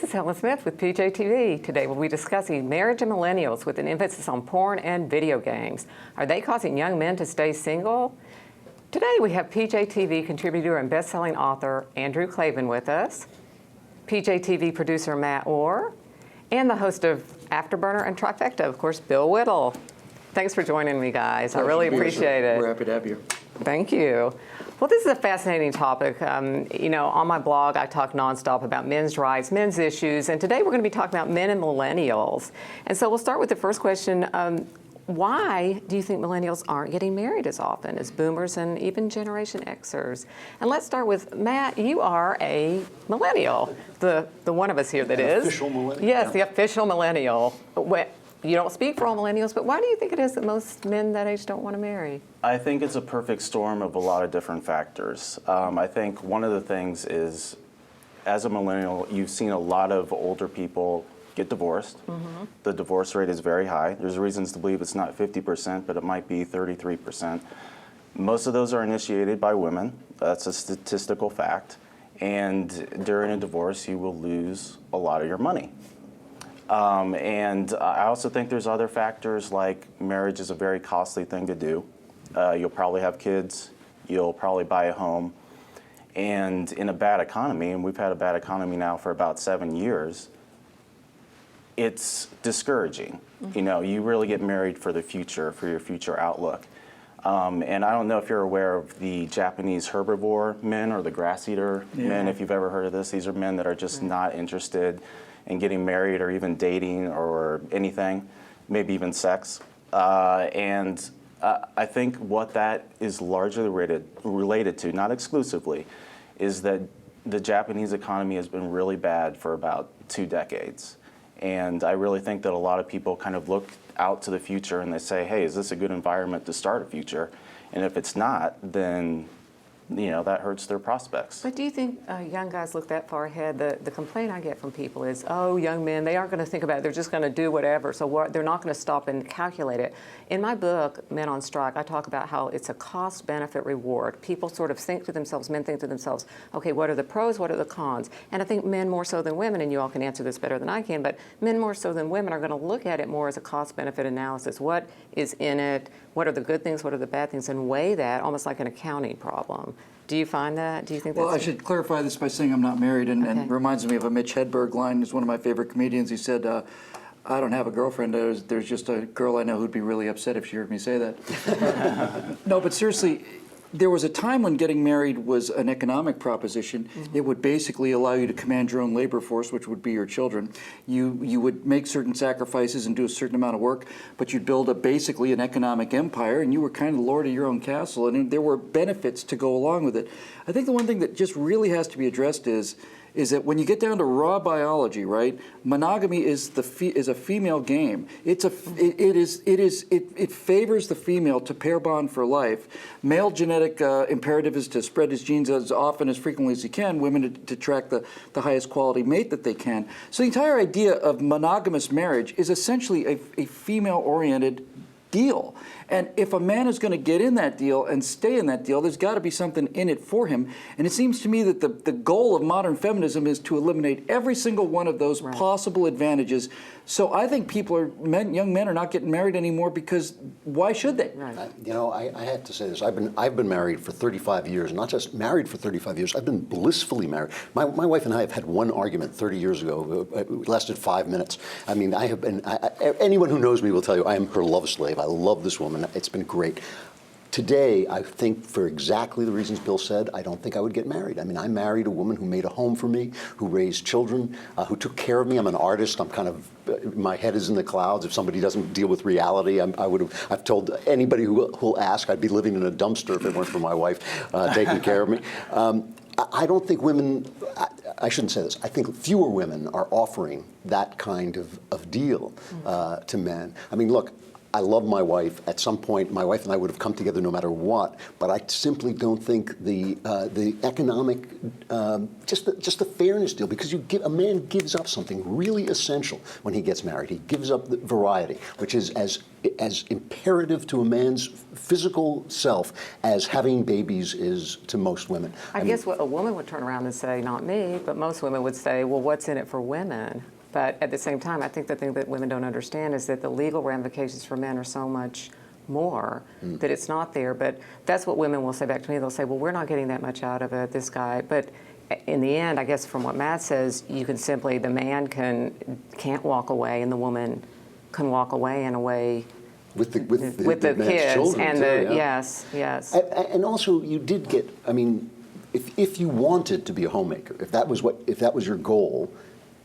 is Helen Smith with PJTV. Today we'll be discussing marriage and millennials with an emphasis on porn and video games. Are they causing young men to stay single? Today we have PJTV contributor and best-selling author Andrew Klavan with us, PJTV producer Matt Orr, and the host of Afterburner and Trifecta, of course, Bill Whittle. Thanks for joining me, guys. I really appreciate it. We're happy to have you. Thank you. Well, this is a fascinating topic. On my blog, I talk nonstop about men's rights, men's issues, and today we're going to be talking about men and millennials. And so we'll start with the first question. Why do you think millennials aren't getting married as often as boomers and even Generation Xers? And let's start with Matt. You are a millennial, the one of us here that is. Official millennial. Yes, the official millennial. You don't speak for all millennials, but why do you think it is that most men that age don't want to marry? I think it's a perfect storm of a lot of different factors. I think one of the things is, as a millennial, you've seen a lot of older people get divorced. Mm-hmm. The divorce rate is very high. There's reasons to believe it's not 50%, but it might be 33%. Most of those are initiated by women. That's a statistical fact. And during a divorce, you will lose a lot of your money. And I also think there's other factors, like marriage is a very costly thing to do. You'll probably have kids, you'll probably buy a home, and in a bad economy, and we've had a bad economy now for about 7 years, it's discouraging. Mm-hmm. You know, you really get married for the future, for your future outlook. And I don't know if you're aware of the Japanese herbivore men or the grass eater men, if you've ever heard of this. These are men that are just not interested in getting married or even dating or anything, maybe even sex. And I think what that is largely related to, not exclusively, is that the Japanese economy has been really bad for about 2 decades. And I really think that a lot of people kind of look out to the future and they say, hey, is this a good environment to start a future? And if it's not, then that hurts their prospects. But do you think young guys look that far ahead? The complaint I get from people is, oh, young men, they aren't going to think about it. They're just going to do whatever. So they're not going to stop and calculate it. In my book, Men on Strike, I talk about how it's a cost-benefit reward. People sort of think to themselves, men think to themselves, okay, what are the pros, what are the cons? And I think men more so than women, and you all can answer this better than I can, but men more so than women are going to look at it more as a cost-benefit analysis. What is in it? What are the good things? What are the bad things? And weigh that almost like an accounting problem. Do you find that? Do you think that's... Well, I should clarify this by saying I'm not married, and reminds me of a Mitch Hedberg line. He's one of my favorite comedians. He said, I don't have a girlfriend. There's just a girl I know who'd be really upset if she heard me say that. No, but seriously, there was a time when getting married was an economic proposition. Mm-hmm. It would basically allow you to command your own labor force, which would be your children. You would make certain sacrifices and do a certain amount of work, but you'd build basically an economic empire, and you were kind of lord of your own castle, and there were benefits to go along with it. I think the one thing that just really has to be addressed is that when you get down to raw biology, right? Monogamy is a female game. It favors the female to pair bond for life. Male genetic imperative is to spread his genes as often, as frequently as he can. Women to track the highest quality mate that they can. So the entire idea of monogamous marriage is essentially a female-oriented deal. And if a man is going to get in that deal and stay in that deal, there's got to be something in it for him. And it seems to me that the goal of modern feminism is to eliminate every single one of those possible advantages. So I think young men are not getting married anymore because why should they? Right. I have to say this. I've been married for 35 years. Not just married for 35 years. I've been blissfully married. My wife and I have had one argument 30 years ago. It lasted 5 minutes. I mean, anyone who knows me will tell you I am her love slave. I love this woman. It's been great. Today, I think for exactly the reasons Bill said, I don't think I would get married. I mean, I married a woman who made a home for me, who raised children, who took care of me. I'm an artist. I'm kind of, my head is in the clouds. If somebody doesn't deal with reality, I've told anybody who'll ask, I'd be living in a dumpster if it weren't for my wife taking care of me. I don't think women, I shouldn't say this, I think fewer women are offering that kind of deal to men. I mean, look, I love my wife. At some point, my wife and I would have come together no matter what. But I simply don't think the economic, just the fairness deal, because a man gives up something really essential when he gets married. He gives up the variety, which is as imperative to a man's physical self as having babies is to most women. I guess what a woman would turn around and say, not me, but most women would say, well, what's in it for women? But at the same time, I think the thing that women don't understand is that the legal ramifications for men are so much more that it's not there. But that's what women will say back to me. They'll say, well, we're not getting that much out of it, this guy. But in the end, I guess from what Matt says, you can simply, the man can't walk away and the woman can walk away in a way with the man's kids children and too, yes. And also, you did get. I mean, if you wanted to be a homemaker, if that was your goal,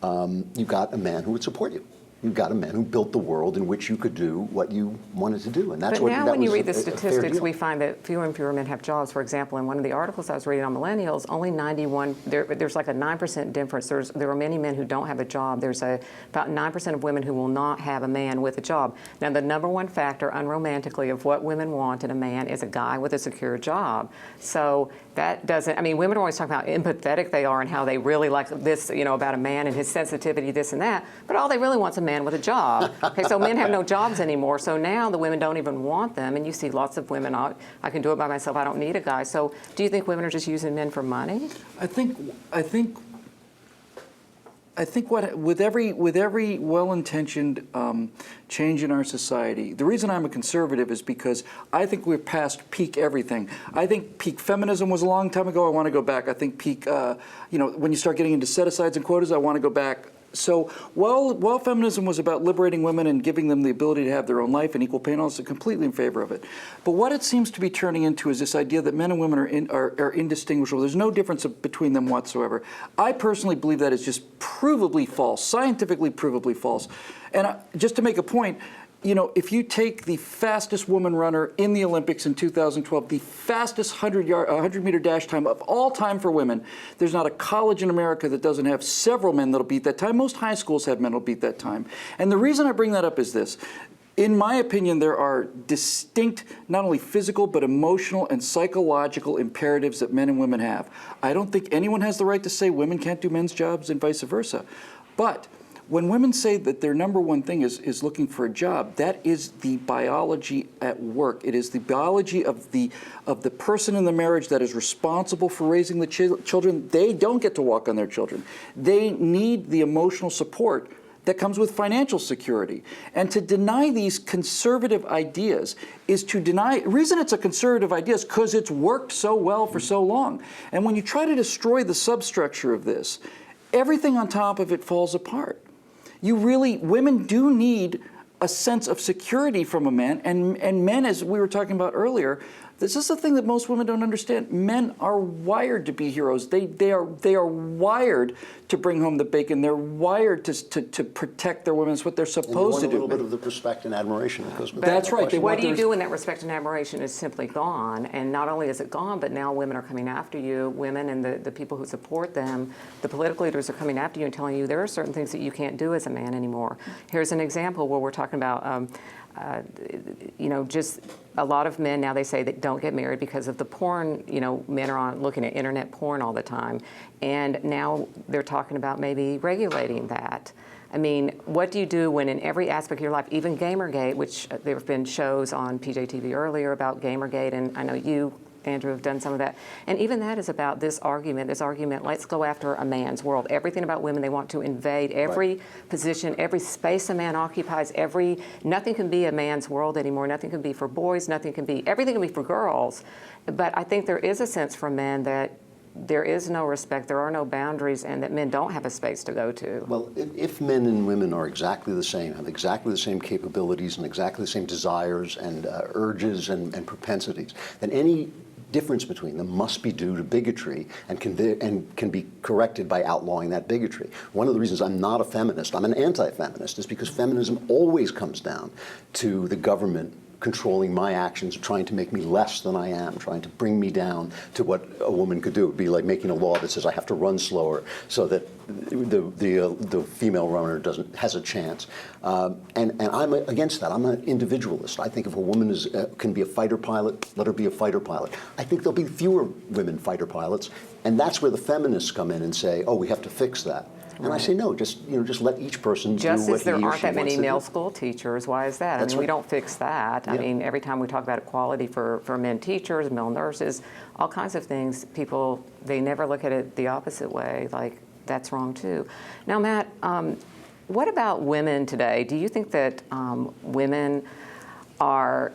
you got a man who would support you. You got a man who built the world in which you could do what you wanted to do, and that's but what. Now, that when you was read the a fair statistics, deal. we find that fewer and fewer men have jobs. For example, in one of the articles I was reading on millennials, only 91. There's like a 9% difference. There are many men who don't have a job. There's about 9% of women who will not have a man with a job. Now, the number one factor, unromantically, of what women want in a man is a guy with a secure job. So that doesn't. I mean, women are always talking about how empathetic they are and how they really like this, about a man and his sensitivity, this and that. But all they really want is a man with a job. Okay, so men have no jobs anymore. So now the women don't even want them, and you see lots of women. I can do it by myself. I don't need a guy. So do you think women are just using men for money? I think what with every well-intentioned change in our society, the reason I'm a conservative is because I think we're past peak everything. I think peak feminism was a long time ago. I want to go back. I think peak, when you start getting into set-asides and quotas, I want to go back. So while feminism was about liberating women and giving them the ability to have their own life and equal pay, and all, I'm completely in favor of it. But what it seems to be turning into is this idea that men and women are indistinguishable. There's no difference between them whatsoever. I personally believe that is just provably false, scientifically provably false. And just to make a point, if you take the fastest woman runner in the Olympics in 2012, the fastest 100-meter dash time of all time for women, there's not a college in America that doesn't have several men that'll beat that time. Most high schools have men that'll beat that time. And the reason I bring that up is this. In my opinion, there are distinct, not only physical, but emotional and psychological imperatives that men and women have. I don't think anyone has the right to say women can't do men's jobs and vice versa. But when women say that their number one thing is looking for a job, that is the biology at work. It is the biology of the person in the marriage that is responsible for raising the children. They don't get to walk on their children. They need the emotional support that comes with financial security. And to deny these conservative ideas is to deny, the reason it's a conservative idea is because it's worked so well for so long. And when you try to destroy the substructure of this, everything on top of it falls apart. Women do need a sense of security from a man, and men, as we were talking about earlier, this is the thing that most women don't understand. Men are wired to be heroes. They are wired to bring home the bacon. They're wired to protect their women. It's what they're supposed to do. A little bit of the respect and admiration that goes with That's right. What do you do when that respect and admiration is simply gone? And not only is it gone, but now women are coming after you, women and the people who support them, the political leaders are coming after you and telling you there are certain things that you can't do as a man anymore. Here's an example where we're talking about just a lot of men now, they say that don't get married because of the porn. Men are looking at internet porn all the time. And now they're talking about maybe regulating that. I mean, what do you do when in every aspect of your life, even Gamergate, which there have been shows on PJTV earlier about Gamergate, and I know you, Andrew, have done some of that. And even that is about this argument, let's go after a man's world. Everything about women, they want to invade every position, every space a man occupies, nothing can be a man's world anymore. Nothing can be for boys, everything can be for girls. But I think there is a sense for men that there is no respect, there are no boundaries, and that men don't have a space to go to. Well, if men and women are exactly the same, have exactly the same capabilities and exactly the same desires and urges and propensities, then any difference between them must be due to bigotry and can be corrected by outlawing that bigotry. One of the reasons I'm not a feminist, I'm an anti-feminist, is because feminism always comes down to the government controlling my actions, trying to make me less than I am, trying to bring me down to what a woman could do. It'd be like making a law that says I have to run slower so that the female runner has a chance. And I'm against that. I'm an individualist. I think if a woman can be a fighter pilot, let her be a fighter pilot. I think there'll be fewer women fighter pilots, and that's where the feminists come in and say, oh, we have to fix that. And I say, no, just let each person do what he or she Just as there aren't that many wants to male do. school teachers, why is that? That's I mean, we right. don't fix that. I Yeah. mean, every time we talk about equality for men teachers, male nurses, all kinds of things, people, they never look at it the opposite way, like that's wrong too. Now, Matt, what about women today? Do you think that women are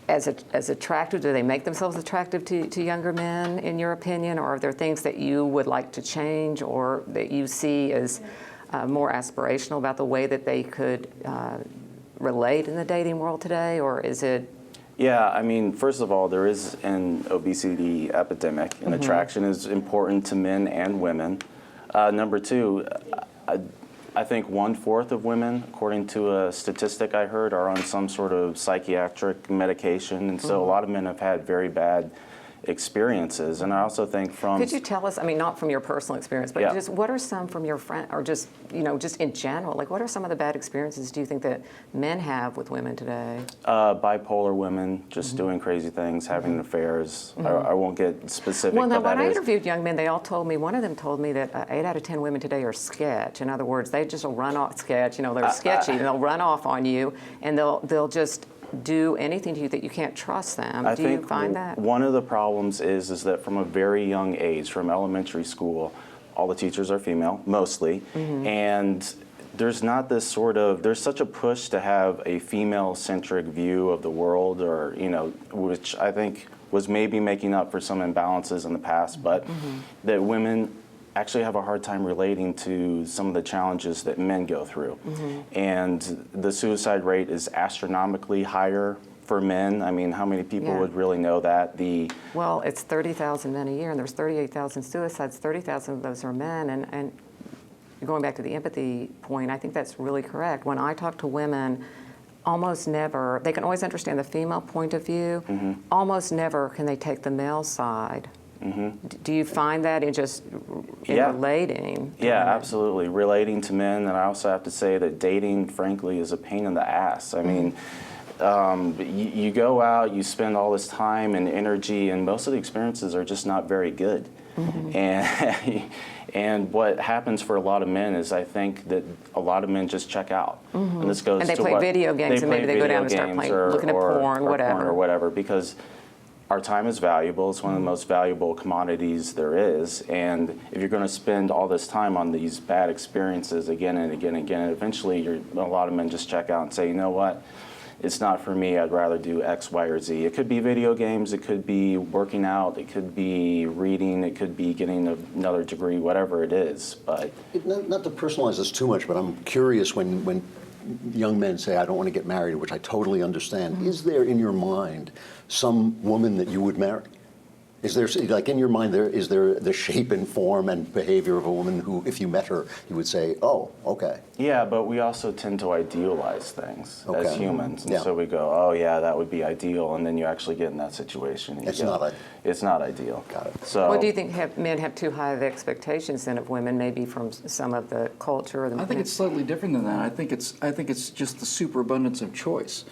as attractive? Do they make themselves attractive to younger men, in your opinion? Or are there things that you would like to change or that you see as more aspirational about the way that they could relate in the dating world today? Or is it? Yeah, I mean, first of all, there is an obesity epidemic, and attraction is important to men and women. Number two, I think 1/4 of women, according to a statistic I heard, are on some sort of psychiatric medication, and so a lot of men have had very bad experiences. And I also think from... Could you tell us, I mean, not from your personal experience, but Yeah. just what are some from your friend, or just, just in general, like what are some of the bad experiences do you think that men have with women today? bipolar women just doing crazy things, having affairs. I won't get specific, Well, now, but when that I is... interviewed young men, they all told me, one of them told me that 8 out of 10 women today are sketch. In other words, they just will run off sketch, they're sketchy, and they'll run off on you, and they'll just do anything to you that you can't trust them. I Do think you find that? one of the problems is that from a very young age, from elementary school, all the teachers are female, mostly, and there's not this there's such a push to have a female-centric view of the world, or, which I think was maybe making up for some imbalances in the past, but that women actually have a hard time relating to some of the challenges that men go through. And the suicide rate is astronomically higher for men. I mean, how many people Yeah. would really know that? Well, it's 30,000 men a year, and there's 38,000 suicides. 30,000 of those are men, and going back to the empathy point, I think that's really correct. When I talk to women, almost never, they can always understand the female point of view, almost never can they take the male side. Do you find that in Yeah. relating? Yeah, absolutely. Relating to men, and I also have to say that dating, frankly, is a pain in the ass. I mean, you go out, you spend all this time and energy, and most of the experiences are just not very good. And what happens for a lot of men is, I think that a lot of men just check out. And this goes And they to play what- video games, and maybe they go down and start playing, looking at porn, whatever. or whatever, because our time is valuable. It's one of the most valuable commodities there is. And if you're going to spend all this time on these bad experiences again and again and again, eventually a lot of men just check out and say, you know what? It's not for me. I'd rather do X, Y, or Z. It could be video games. It could be working out. It could be reading. It could be getting another degree, whatever it is. But Not to personalize this too much, but I'm curious when young men say, I don't want to get married, which I totally understand. Is there in your mind some woman that you would marry? Is there, like in your mind, is there the shape and form and behavior of a woman who, if you met her, you would say, oh, okay. yeah, but we also tend to idealize things as Okay. humans. And Yeah. so we go, oh, yeah, that would be ideal. And then you actually get in that situation. And you It's go, not It's not ideal. Got it. So, What do you think men have too high of expectations then of women, maybe from some of the culture? Or the I think it's slightly different than that. I think it's just the superabundance of choice,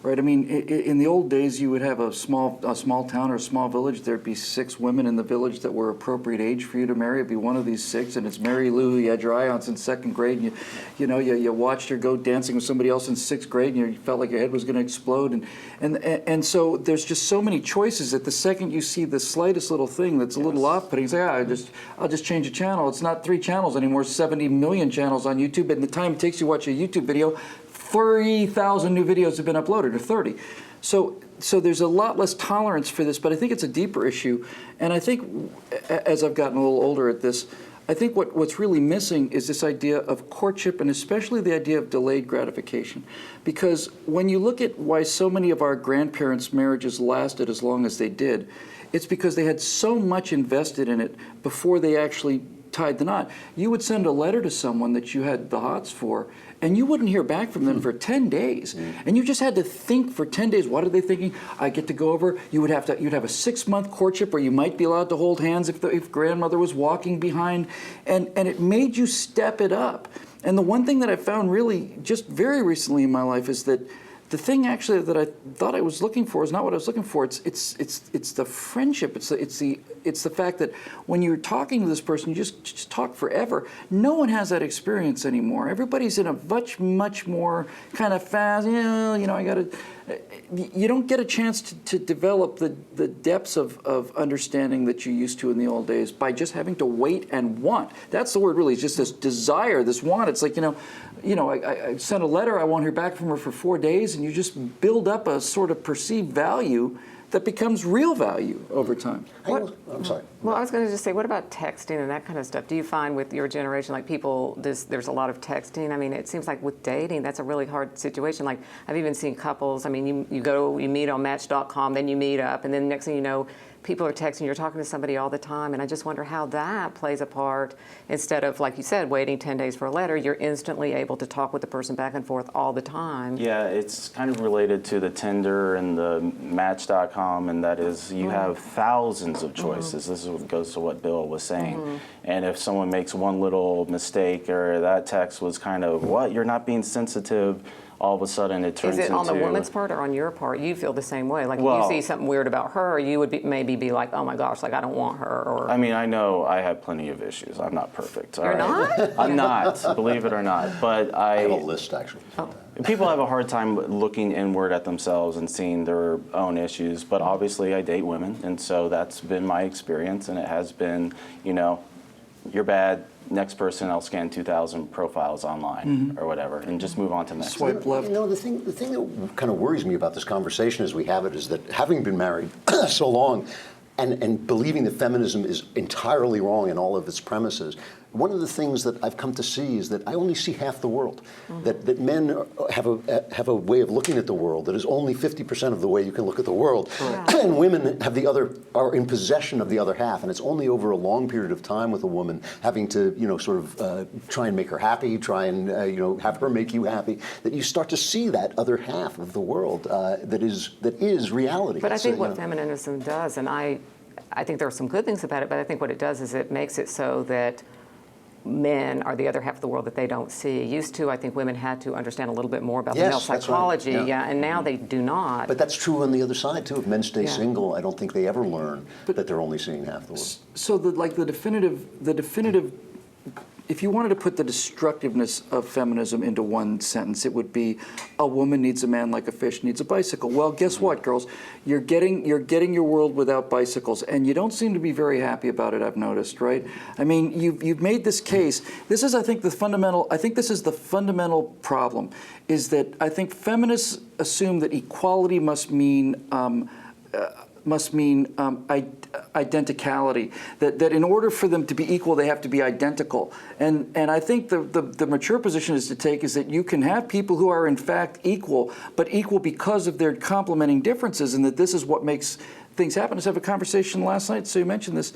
right? I mean, in the old days, you would have a small town or a small village. There'd be 6 women in the village that were appropriate age for you to marry. It'd be one of these 6, and it's Mary Lou who you had your eye on since 2nd grade, and you watched her go dancing with somebody else in 6th grade, and you felt like your head was going to explode. And so there's just so many choices that the second you see the slightest little thing that's a little off-putting, you say, I'll just change a channel. It's not 3 channels anymore, 70 million channels on YouTube. And the time it takes you to watch a YouTube video, 3,000 new videos have been uploaded, or 30. So there's a lot less tolerance for this, but I think it's a deeper issue. And I think as I've gotten a little older at this, I think what's really missing is this idea of courtship, and especially the idea of delayed gratification. Because when you look at why so many of our grandparents' marriages lasted as long as they did, it's because they had so much invested in it before they actually tied the knot. You would send a letter to someone that you had the hots for, and you wouldn't hear back from them for 10 days. And you just had to think for 10 days, what are they thinking? I get to go over. You'd have a 6-month courtship where you might be allowed to hold hands if grandmother was walking behind. And it made you step it up. And the one thing that I found really just very recently in my life is that the thing actually that I thought I was looking for is not what I was looking for. It's the friendship. It's the fact that when you're talking to this person, you just talk forever. No one has that experience anymore. Everybody's in a much more kind of fast. I got to. You don't get a chance to develop the depths of understanding that you used to in the old days by just having to wait and want. That's the word really. It's just this desire, this want. It's like I sent a letter. I won't hear back from her for 4 days, and you just build up a sort of perceived value that becomes real value over time. I'm sorry. Well, I was going to just say, what about texting and that kind of stuff? Do you find with your generation, like people, there's a lot of texting? I mean, it seems like with dating, that's a really hard situation. Like, I've even seen couples, I mean, you meet on Match.com, then you meet up, and then next thing you know, people are texting, you're talking to somebody all the time, and I just wonder how that plays a part. Instead of, like you said, waiting 10 days for a letter, you're instantly able to talk with the person back and forth all the time. Yeah, it's kind of related to the Tinder and the Match.com, and that is you have thousands of choices. This is what goes to what Bill was saying. And if someone makes one little mistake or that text was kind of, what, you're not being sensitive, all of a sudden it turns into... Is it on the woman's part or on your part? You feel the same way. Like, well, if you see something weird about her, you would maybe be like, oh my gosh, like I don't want her. Or I mean, I know I have plenty of issues. I'm not perfect. You're not? I'm not, believe it or not. But I have a list, actually. People have a hard time looking inward at themselves and seeing their own issues. But obviously I date women, and so that's been my experience, and it has been, you're bad. Next person, I'll scan 2,000 profiles online or whatever, and just move on to the next. Swipe left. The thing that kind of worries me about this conversation as we have it is that having been married so long and believing that feminism is entirely wrong in all of its premises, one of the things that I've come to see is that I only see half the world. That men have a way of looking at the world that is only 50% of the way you can look at the world, and women are in possession of the other half. And it's only over a long period of time with a woman having to try and make her happy, try and have her make you happy, that you start to see that other half of the world that is reality. But I think what feminism does, and I think there are some good things about it, but I think what it does is it makes it so that men are the other half of the world that they don't see. Used to, I think women had to understand a little bit more about the male psychology, right. and now they do not. But that's true on the other side too. If men stay single, I don't think they ever learn that they're only seeing half the world. So the definitive, if you wanted to put the destructiveness of feminism into one sentence, it would be a woman needs a man like a fish needs a bicycle. Well, guess what, girls? You're getting your world without bicycles, and you don't seem to be very happy about it, I've noticed, right? I mean, you've made this case. This is, I think, the fundamental problem, is that I think feminists assume that equality must mean identicality, that in order for them to be equal, they have to be identical. And I think the mature position is to take is that you can have people who are in fact equal, but equal because of their complementing differences, and that this is what makes things happen. I was having a conversation last night, so you mentioned this.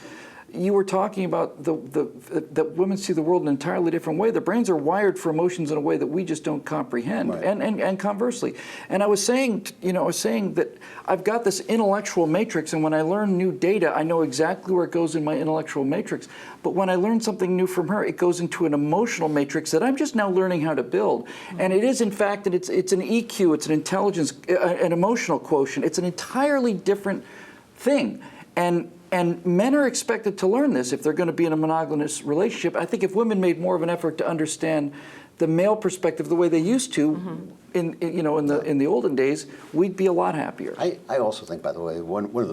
You were talking about that women see the world in an entirely different way. Their brains are wired for emotions in a way that we just don't comprehend, right. and conversely. And I was saying that I've got this intellectual matrix, and when I learn new data, I know exactly where it goes in my intellectual matrix. But when I learn something new from her, it goes into an emotional matrix that I'm just now learning how to build. And it is, in fact, that it's an EQ, it's an intelligence, an emotional quotient. It's an entirely different thing. And men are expected to learn this if they're going to be in a monogamous relationship. I think if women made more of an effort to understand the male perspective the way they used to in the olden days, we'd be a lot happier. I also think, by the way, one of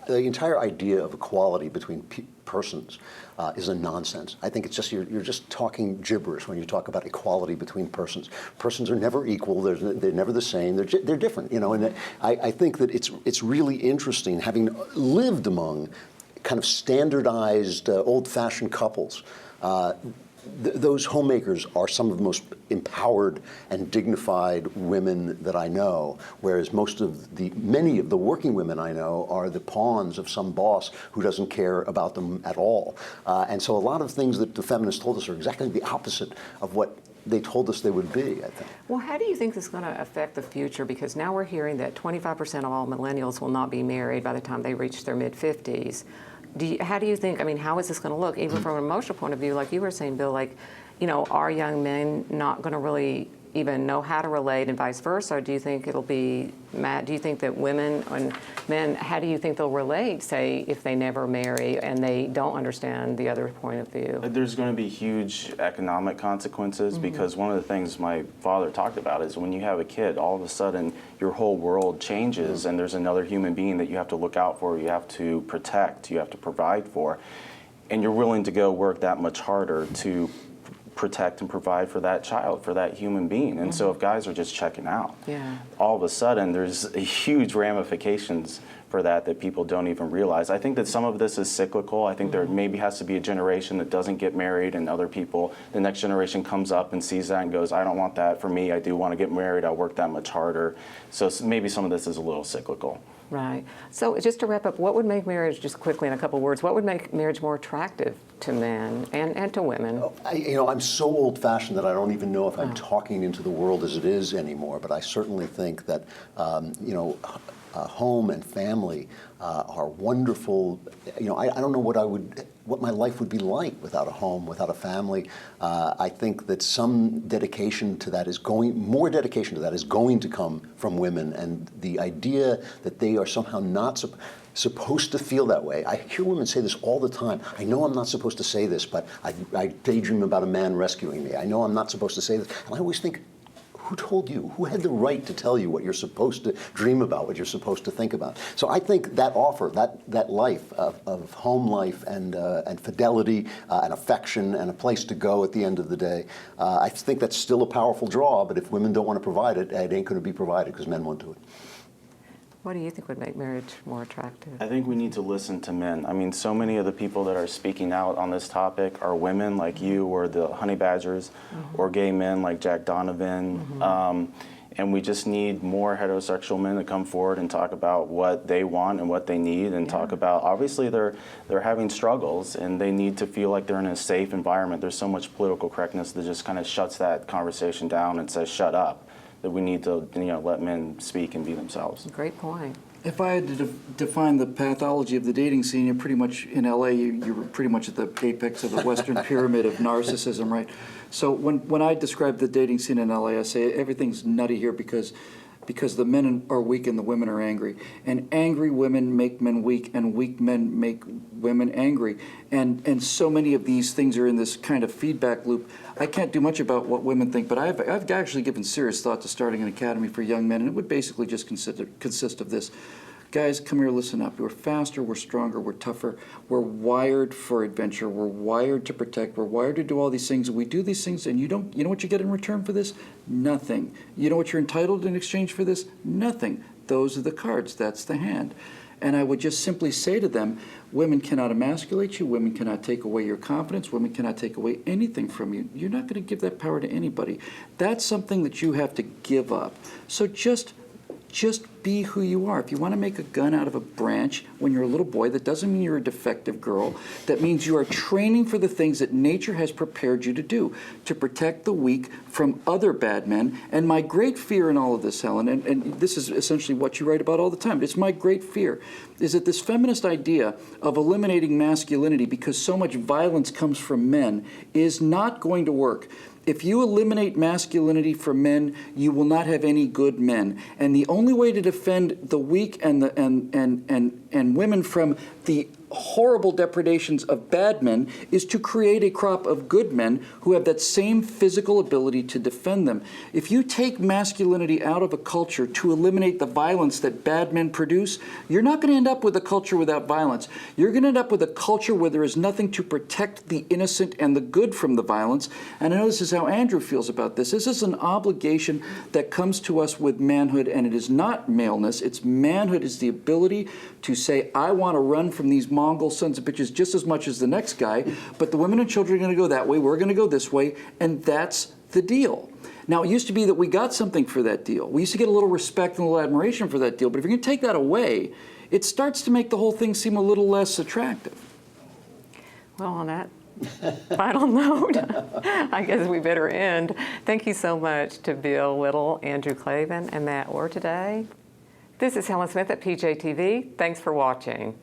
the entire idea of equality between persons is a nonsense. I think it's just you're just talking gibberish when you talk about equality between persons. Persons are never equal. They're never the same. They're different. And I think that it's really interesting, having lived among kind of standardized, old-fashioned couples. those homemakers are some of the most empowered and dignified women that I know, whereas many of the working women I know are the pawns of some boss who doesn't care about them at all. And so a lot of things that the feminists told us are exactly the opposite of what they told us they would be, I think. Well, how do you think this is going to affect the future? Because now we're hearing that 25% of all millennials will not be married by the time they reach their mid-50s. How do you think, I mean, how is this going to look, even from an emotional point of view, like you were saying, Bill, like, you know, are young men not going to really even know how to relate and vice versa? Or do you think it'll be, Matt, do you think that women and men, how do you think they'll relate, say, if they never marry and they don't understand the other point of view? There's going to be huge economic consequences because one of the things my father talked about is when you have a kid, all of a sudden your whole world changes and there's another human being that you have to look out for, you have to protect, you have to provide for, and you're willing to go work that much harder to protect and provide for that child, for that human being. And so if guys are just checking out, all of a sudden there's huge ramifications for that people don't even realize. I think that some of this is cyclical. I think there maybe has to be a generation that doesn't get married and other people, the next generation comes up and sees that and goes, I don't want that for me. I do want to get married. I'll work that much harder. So maybe some of this is a little cyclical. Right. So just to wrap up, what would make marriage, just quickly in a couple of words, what would make marriage more attractive to men and to women? I'm so old-fashioned that I don't even know if I'm talking into the world as it is anymore, but I certainly think that, home and family are wonderful. You know, I don't know what my life would be like without a home, without a family. I think that some dedication to that is more dedication to that is going to come from women, and the idea that they are somehow not supposed to feel that way. I hear women say this all the time. I know I'm not supposed to say this, but I daydream about a man rescuing me. I know I'm not supposed to say this. And I always think, who told you? Who had the right to tell you what you're supposed to dream about, what you're supposed to think about? So I think that offer, that life of home life and fidelity and affection and a place to go at the end of the day, I think that's still a powerful draw, but if women don't want to provide it, it ain't going to be provided because men won't do it. What do you think would make marriage more attractive? I think we need to listen to men. I mean, so many of the people that are speaking out on this topic are women like you or the Honey Badgers or gay men like Jack Donovan. And we just need more heterosexual men to come forward and talk about what they want and what they need and talk about, obviously they're having struggles and they need to feel like they're in a safe environment. There's so much political correctness that just kind of shuts that conversation down and says, shut up. That we need to, let men speak and be themselves. Great point. If I had to define the pathology of the dating scene, you're pretty much in LA. You're pretty much at the apex of the Western pyramid of narcissism, right? So when I describe the dating scene in LA, I say everything's nutty here because the men are weak and the women are angry. And angry women make men weak, and weak men make women angry. And so many of these things are in this kind of feedback loop. I can't do much about what women think, but I've actually given serious thought to starting an academy for young men, and it would basically just consist of this. Guys, come here, listen up. We're faster, we're stronger, we're tougher. We're wired for adventure. We're wired to protect. We're wired to do all these things. And we do these things, and you know what you get in return for this? Nothing. You know what you're entitled in exchange for this? Nothing. Those are the cards. That's the hand. And I would just simply say to them, women cannot emasculate you. Women cannot take away your confidence. Women cannot take away anything from you. You're not going to give that power to anybody. That's something that you have to give up. So just be who you are. If you want to make a gun out of a branch when you're a little boy, that doesn't mean you're a defective girl. That means you are training for the things that nature has prepared you to do, to protect the weak from other bad men. And my great fear in all of this, Helen, and this is essentially what you write about all the time, it's my great fear, is that this feminist idea of eliminating masculinity because so much violence comes from men is not going to work. If you eliminate masculinity from men, you will not have any good men. And the only way to defend the weak and women from the horrible depredations of bad men is to create a crop of good men who have that same physical ability to defend them. If you take masculinity out of a culture to eliminate the violence that bad men produce, you're not going to end up with a culture without violence. You're going to end up with a culture where there is nothing to protect the innocent and the good from the violence. And I know this is how Andrew feels about this. This is an obligation that comes to us with manhood, and it is not maleness. It's manhood is the ability to say, I want to run from these Mongol sons of bitches just as much as the next guy, but the women and children are going to go that way, we're going to go this way, and that's the deal. Now, it used to be that we got something for that deal. We used to get a little respect and a little admiration for that deal, but if you're going to take that away, it starts to make the whole thing seem a little less attractive. Well, on that final note, I guess we better end. Thank you so much to Bill Whittle, Andrew Clavin, and Matt Orr today. This is Helen Smith at PJTV. Thanks for watching.